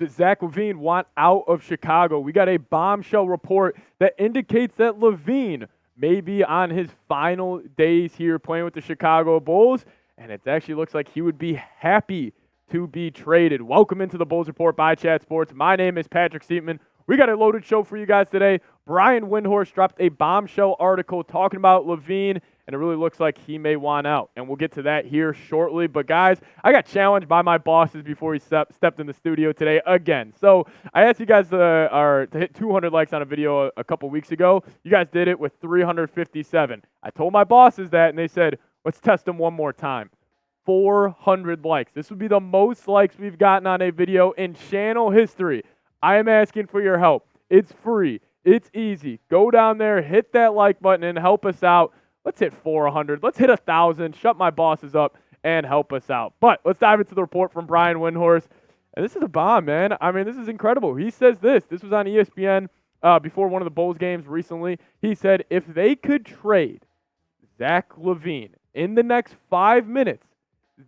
Does Zach LaVine want out of Chicago? We got a bombshell report that indicates that LaVine may be on his final days here playing with the Chicago Bulls, and it actually looks like he would be happy to be traded. Welcome into the Bulls Report by Chat Sports. My name is Patrick Siepman. We got a loaded show for you guys today. Brian Windhorst dropped a bombshell article talking about LaVine, and it really looks like he may want out. And we'll get to that here shortly. But, guys, I got challenged by my bosses before we stepped in the studio today again. So I asked you guys to hit 200 likes on a video a couple weeks ago. You guys did it with 357. I told my bosses that, and they said, let's test them one more time. 400 likes. This would be the most likes we've gotten on a video in channel history. I am asking for your help. It's free. It's easy. Go down there, hit that like button, and help us out. Let's hit 400. Let's hit 1,000. Shut my bosses up and help us out. But let's dive into the report from Brian Windhorst. And this is a bomb, man. I mean, this is incredible. He says this. This was on ESPN before one of the Bulls games recently. He said if they could trade Zach LaVine in the next 5 minutes,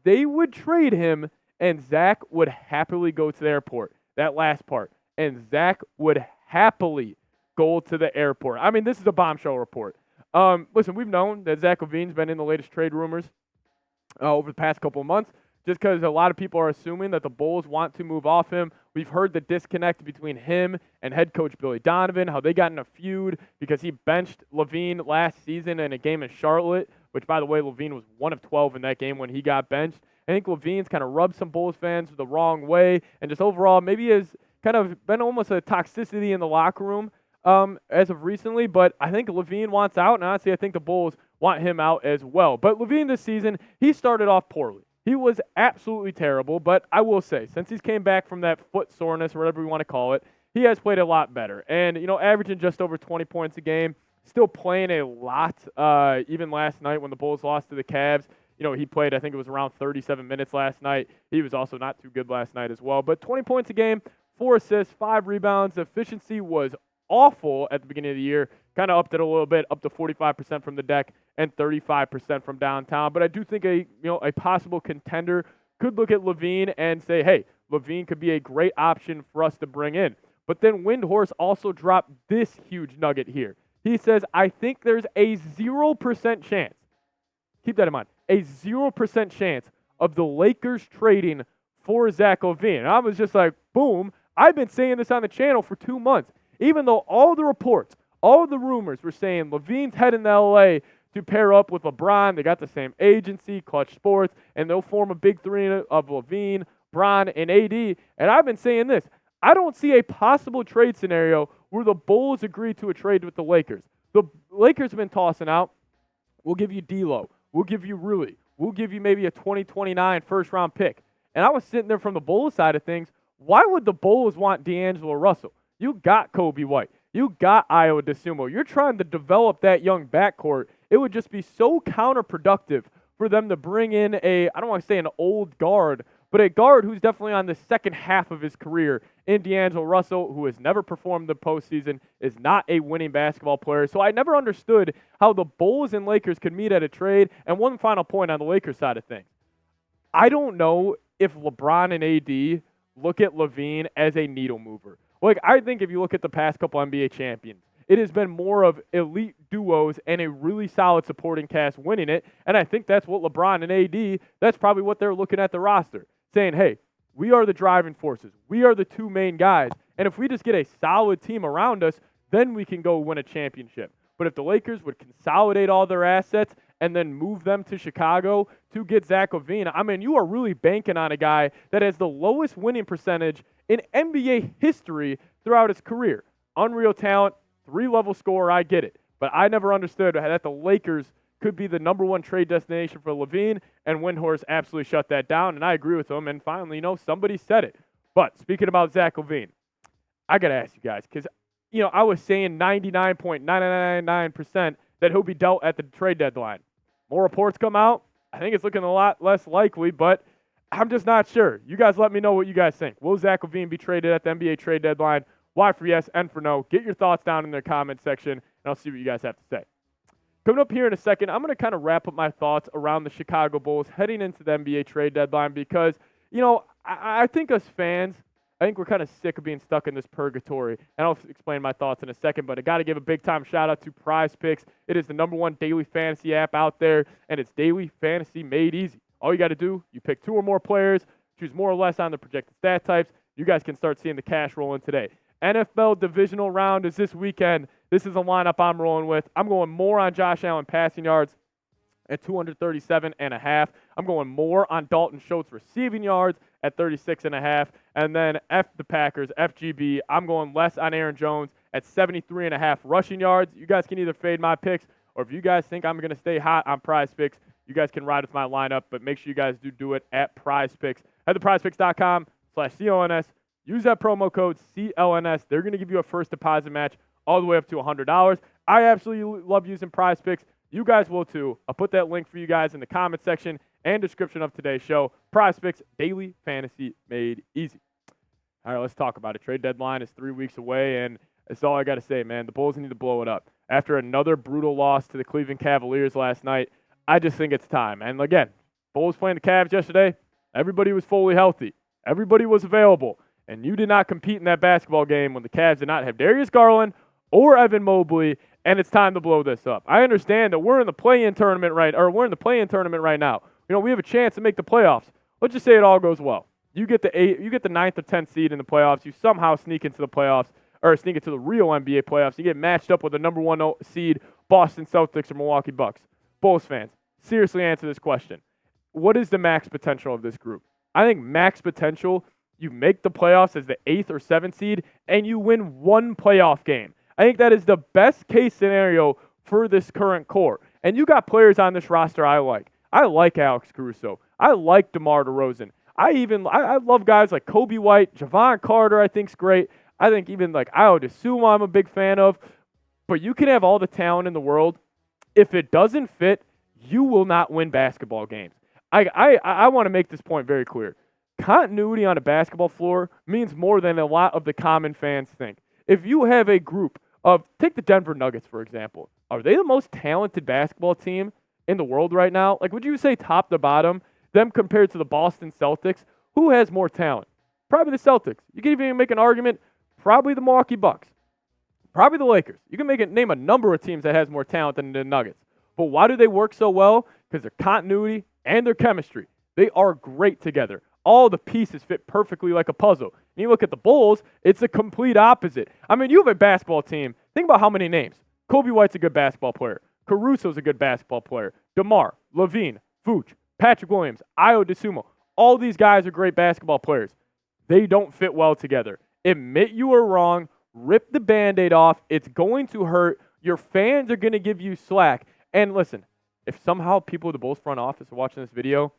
they would trade him, and Zach would happily go to the airport. That last part. And Zach would happily go to the airport. I mean, this is a bombshell report. Listen, we've known that Zach LaVine's been in the latest trade rumors over the past couple of months just because a lot of people are assuming that the Bulls want to move off him. We've heard the disconnect between him and head coach Billy Donovan, how they got in a feud because he benched LaVine last season in a game in Charlotte, which, by the way, LaVine was 1 of 12 in that game when he got benched. I think LaVine's kind of rubbed some Bulls fans the wrong way and just overall maybe has kind of been almost a toxicity in the locker room as of recently, but I think LaVine wants out, and honestly, I think the Bulls want him out as well. But LaVine this season, he started off poorly. He was absolutely terrible, but I will say, since he's came back from that foot soreness or whatever we want to call it, he has played a lot better. And, averaging just over 20 points a game, still playing a lot, even last night when the Bulls lost to the Cavs. He played, I think it was around 37 minutes last night. He was also not too good last night as well. But 20 points a game, 4 assists, 5 rebounds. Efficiency was awful at the beginning of the year. Kind of upped it a little bit, up to 45% from the deck and 35% from downtown. But I do think a possible contender could look at LaVine and say, hey, LaVine could be a great option for us to bring in. But then Windhorst also dropped this huge nugget here. He says, I think there's a 0% chance. Keep that in mind. A 0% chance of the Lakers trading for Zach LaVine. And I was just like, boom. I've been saying this on the channel for 2 months. Even though all the reports, all the rumors were saying LaVine's heading to LA to pair up with LeBron. They got the same agency, Clutch Sports, and they'll form a big three of LaVine, Bron, and AD. And I've been saying this. I don't see a possible trade scenario where the Bulls agree to a trade with the Lakers. The Lakers have been tossing out, we'll give you D'Lo. We'll give you Rui. We'll give you maybe a 2029 first-round pick. And I was sitting there from the Bulls side of things. Why would the Bulls want D'Angelo Russell? You got Kobe White. You got Iowa DeSumo. You're trying to develop that young backcourt. It would just be so counterproductive for them to bring in I don't want to say an old guard, but a guard who's definitely on the second half of his career in D'Angelo Russell, who has never performed the postseason, is not a winning basketball player. So I never understood how the Bulls and Lakers could meet at a trade. And one final point on the Lakers side of things. I don't know if LeBron and AD look at LaVine as a needle mover. Like, I think if you look at the past couple NBA champions, it has been more of elite duos and a really solid supporting cast winning it. And I think that's what LeBron and AD, that's probably what they're looking at the roster, saying, hey, we are the driving forces. We are the two main guys. And if we just get a solid team around us, then we can go win a championship. But if the Lakers would consolidate all their assets and then move them to Chicago to get Zach LaVine, I mean, you are really banking on a guy that has the lowest winning percentage in NBA history throughout his career. Unreal talent, 3-level scorer, I get it. But I never understood that the Lakers could be the number one trade destination for LaVine, and Windhorst absolutely shut that down, and I agree with him. And finally, somebody said it. But speaking about Zach LaVine, I got to ask you guys, because, I was saying 99.999% that he'll be dealt at the trade deadline. More reports come out. I think it's looking a lot less likely, but I'm just not sure. You guys let me know what you guys think. Will Zach LaVine be traded at the NBA trade deadline? Y for yes, N for no. Get your thoughts down in the comment section, and I'll see what you guys have to say. Coming up here in a second, I'm going to kind of wrap up my thoughts around the Chicago Bulls heading into the NBA trade deadline because, I think us fans, I think we're kind of sick of being stuck in this purgatory. And I'll explain my thoughts in a second, but I got to give a big-time shout-out to Prize Picks. It is the #1 daily fantasy app out there, and it's daily fantasy made easy. All you got to do, you pick 2 or more players, choose more or less on the projected stat types. You guys can start seeing the cash rolling today. NFL divisional round is this weekend. This is a lineup I'm rolling with. I'm going more on Josh Allen passing yards at 237.5. I'm going more on Dalton Schultz receiving yards at 36.5. And then F the Packers, FGB, I'm going less on Aaron Jones at 73.5 rushing yards. You guys can either fade my picks, or if you guys think I'm going to stay hot on Prize Picks, you guys can ride with my lineup, but make sure you guys do it at Prize Picks. Head to prizepicks.com/CLNS. Use that promo code CLNS. They're going to give you a first deposit match all the way up to $100. I absolutely love using Prize Picks. You guys will too. I'll put that link for you guys in the comment section and description of today's show. Prize Picks, daily fantasy made easy. All right, let's talk about it. Trade deadline is 3 weeks away, and that's all I got to say, man. The Bulls need to blow it up. After another brutal loss to the Cleveland Cavaliers last night, I just think it's time. And again, Bulls playing the Cavs yesterday, everybody was fully healthy. Everybody was available. And you did not compete in that basketball game when the Cavs did not have Darius Garland or Evan Mobley, and it's time to blow this up. I understand that we're in the play-in tournament right now. You know, we have a chance to make the playoffs. Let's just say it all goes well. You get the 9th or 10th seed in the playoffs. You somehow sneak into the playoffs, or sneak into the real NBA playoffs. You get matched up with the #1 seed Boston Celtics or Milwaukee Bucks. Bulls fans, seriously answer this question. What is the max potential of this group? I think max potential, you make the playoffs as the 8th or 7th seed, and you win one playoff game. I think that is the best case scenario for this current core. And you got players on this roster I like. I like Alex Caruso. I like DeMar DeRozan. I love guys like Kobe White, Javon Carter I think's great. I think even like Ayo Dosunmu I'm a big fan of. But you can have all the talent in the world. If it doesn't fit, you will not win basketball games. I want to make this point very clear. Continuity on a basketball floor means more than a lot of the common fans think. If you have a group of, take the Denver Nuggets, for example. Are they the most talented basketball team in the world right now? Like, would you say top to bottom, them compared to the Boston Celtics? Who has more talent? Probably the Celtics. You can even make an argument, probably the Milwaukee Bucks. Probably the Lakers. You can name a number of teams that has more talent than the Nuggets. But why do they work so well? Because their continuity and their chemistry. They are great together. All the pieces fit perfectly like a puzzle. And you look at the Bulls, it's a complete opposite. I mean, you have a basketball team. Think about how many names. Kobe White's a good basketball player. Caruso's a good basketball player. DeMar, LaVine, Vooch, Patrick Williams, Ayo Dosunmu. All these guys are great basketball players. They don't fit well together. Admit you were wrong. Rip the Band-Aid off. It's going to hurt. Your fans are going to give you slack. And listen, if somehow people at the Bulls front office are watching this video,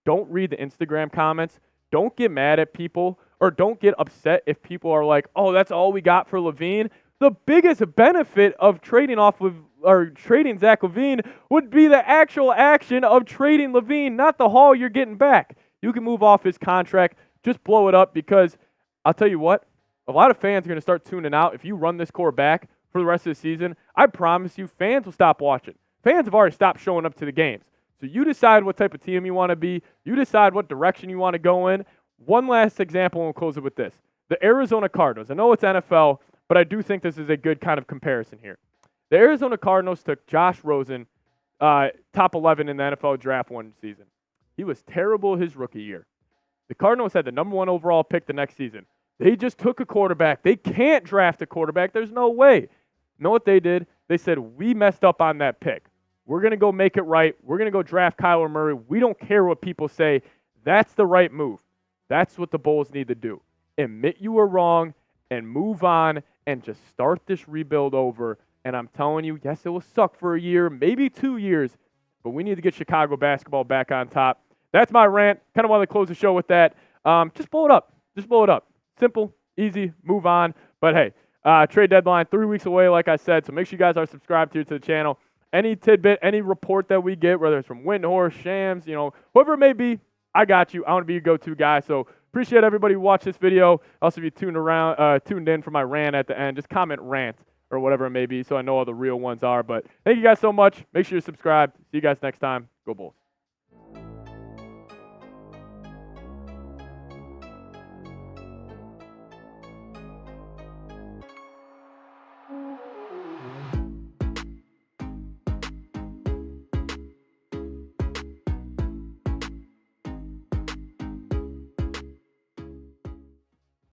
don't read the Instagram comments. Don't get mad at people, or don't get upset if people are like, oh, that's all we got for LaVine. The biggest benefit of trading Zach LaVine would be the actual action of trading LaVine, not the haul you're getting back. You can move off his contract, just blow it up, because I'll tell you what, a lot of fans are going to start tuning out. If you run this core back for the rest of the season, I promise you, fans will stop watching. Fans have already stopped showing up to the games. So you decide what type of team you want to be. You decide what direction you want to go in. One last example, and we'll close it with this. The Arizona Cardinals. I know it's NFL, but I do think this is a good kind of comparison here. The Arizona Cardinals took Josh Rosen, top 11 in the NFL draft one season. He was terrible his rookie year. The Cardinals had the #1 overall pick the next season. They just took a quarterback. They can't draft a quarterback. There's no way. You know what they did? They said, we messed up on that pick. We're going to go make it right. We're going to go draft Kyler Murray. We don't care what people say. That's the right move. That's what the Bulls need to do. Admit you were wrong and move on and just start this rebuild over. And I'm telling you, yes, it will suck for a year, maybe 2 years, but we need to get Chicago basketball back on top. That's my rant. Kind of want to close the show with that. Just blow it up. Just blow it up. Simple, easy, move on. But hey, trade deadline 3 weeks away, like I said, so make sure you guys are subscribed here to the channel. Any tidbit, any report that we get, whether it's from Windhorst, Shams, whoever it may be, I got you. I want to be your go-to guy. So appreciate everybody who watched this video. Also, if you tuned in for my rant at the end, just comment rant or whatever it may be so I know all the real ones are. But thank you guys so much. Make sure you subscribe. See you guys next time. Go Bulls.